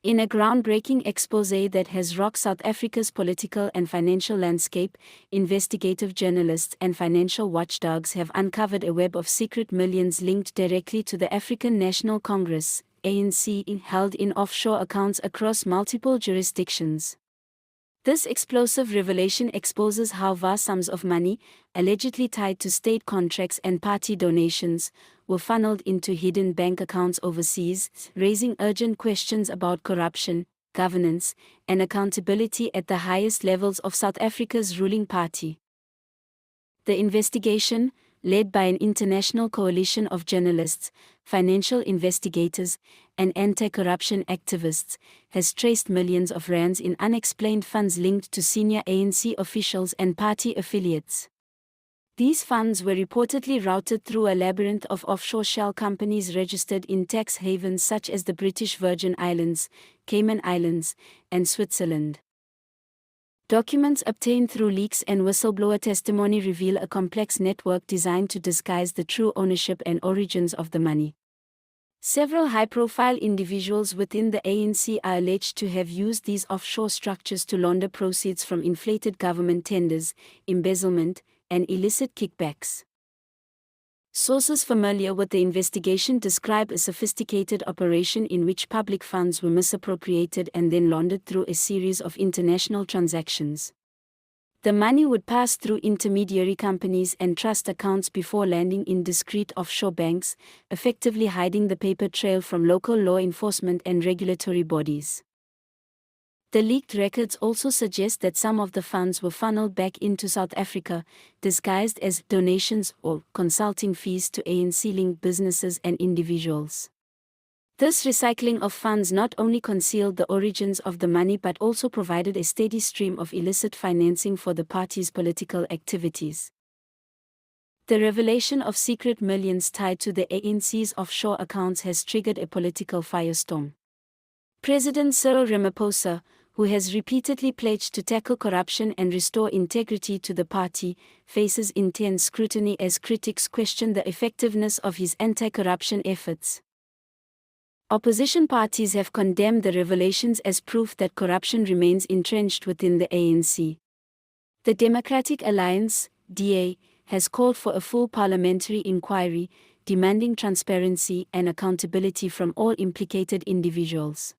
In a groundbreaking exposé that has rocked South Africa's political and financial landscape, investigative journalists and financial watchdogs have uncovered a web of secret millions linked directly to the African National Congress, ANC, held in offshore accounts across multiple jurisdictions. This explosive revelation exposes how vast sums of money, allegedly tied to state contracts and party donations, were funneled into hidden bank accounts overseas, raising urgent questions about corruption, governance, and accountability at the highest levels of South Africa's ruling party. The investigation, led by an international coalition of journalists, financial investigators, and anti-corruption activists, has traced millions of rands in unexplained funds linked to senior ANC officials and party affiliates. These funds were reportedly routed through a labyrinth of offshore shell companies registered in tax havens such as the British Virgin Islands, Cayman Islands, and Switzerland. Documents obtained through leaks and whistleblower testimony reveal a complex network designed to disguise the true ownership and origins of the money. Several high-profile individuals within the ANC are alleged to have used these offshore structures to launder proceeds from inflated government tenders, embezzlement, and illicit kickbacks. Sources familiar with the investigation describe a sophisticated operation in which public funds were misappropriated and then laundered through a series of international transactions. The money would pass through intermediary companies and trust accounts before landing in discreet offshore banks, effectively hiding the paper trail from local law enforcement and regulatory bodies. The leaked records also suggest that some of the funds were funneled back into South Africa, disguised as donations or consulting fees to ANC-linked businesses and individuals. This recycling of funds not only concealed the origins of the money but also provided a steady stream of illicit financing for the party's political activities. The revelation of secret millions tied to the ANC's offshore accounts has triggered a political firestorm. President Cyril Ramaphosa, who has repeatedly pledged to tackle corruption and restore integrity to the party, faces intense scrutiny as critics question the effectiveness of his anti-corruption efforts. Opposition parties have condemned the revelations as proof that corruption remains entrenched within the ANC. The Democratic Alliance, DA, has called for a full parliamentary inquiry, demanding transparency and accountability from all implicated individuals.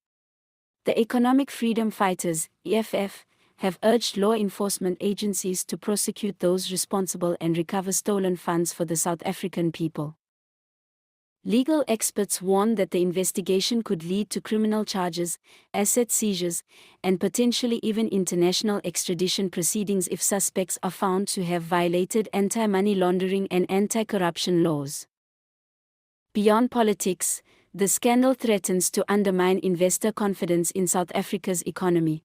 The Economic Freedom Fighters, EFF, have urged law enforcement agencies to prosecute those responsible and recover stolen funds for the South African people. Legal experts warn that the investigation could lead to criminal charges, asset seizures, and potentially even international extradition proceedings if suspects are found to have violated anti-money laundering and anti-corruption laws. Beyond politics, the scandal threatens to undermine investor confidence in South Africa's economy.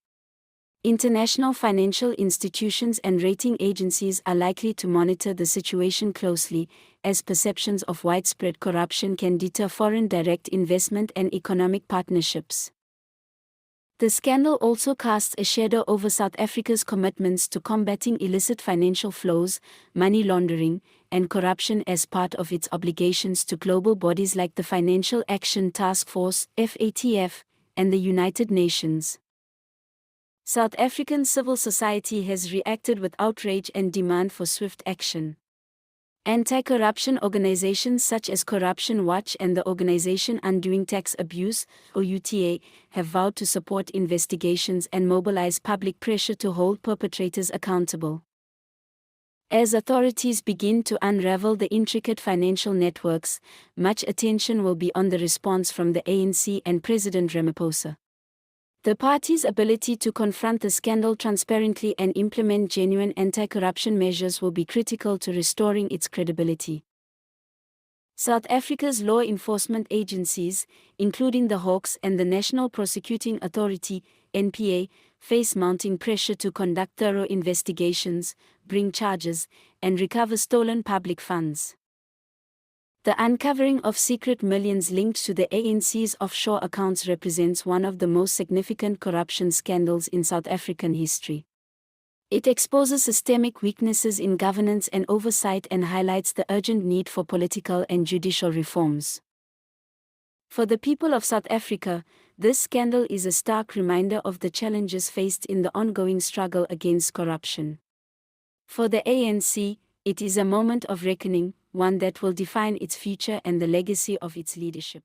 International financial institutions and rating agencies are likely to monitor the situation closely, as perceptions of widespread corruption can deter foreign direct investment and economic partnerships. The scandal also casts a shadow over South Africa's commitments to combating illicit financial flows, money laundering, and corruption as part of its obligations to global bodies like the Financial Action Task Force, FATF, and the United Nations. South African civil society has reacted with outrage and demand for swift action. Anti-corruption organizations such as Corruption Watch and the organization Undoing Tax Abuse, OUTA, have vowed to support investigations and mobilize public pressure to hold perpetrators accountable. As authorities begin to unravel the intricate financial networks, much attention will be on the response from the ANC and President Ramaphosa. The party's ability to confront the scandal transparently and implement genuine anti-corruption measures will be critical to restoring its credibility. South Africa's law enforcement agencies, including the Hawks and the National Prosecuting Authority, NPA, face mounting pressure to conduct thorough investigations, bring charges, and recover stolen public funds. The uncovering of secret millions linked to the ANC's offshore accounts represents one of the most significant corruption scandals in South African history. It exposes systemic weaknesses in governance and oversight and highlights the urgent need for political and judicial reforms. For the people of South Africa, this scandal is a stark reminder of the challenges faced in the ongoing struggle against corruption. For the ANC, it is a moment of reckoning, one that will define its future and the legacy of its leadership.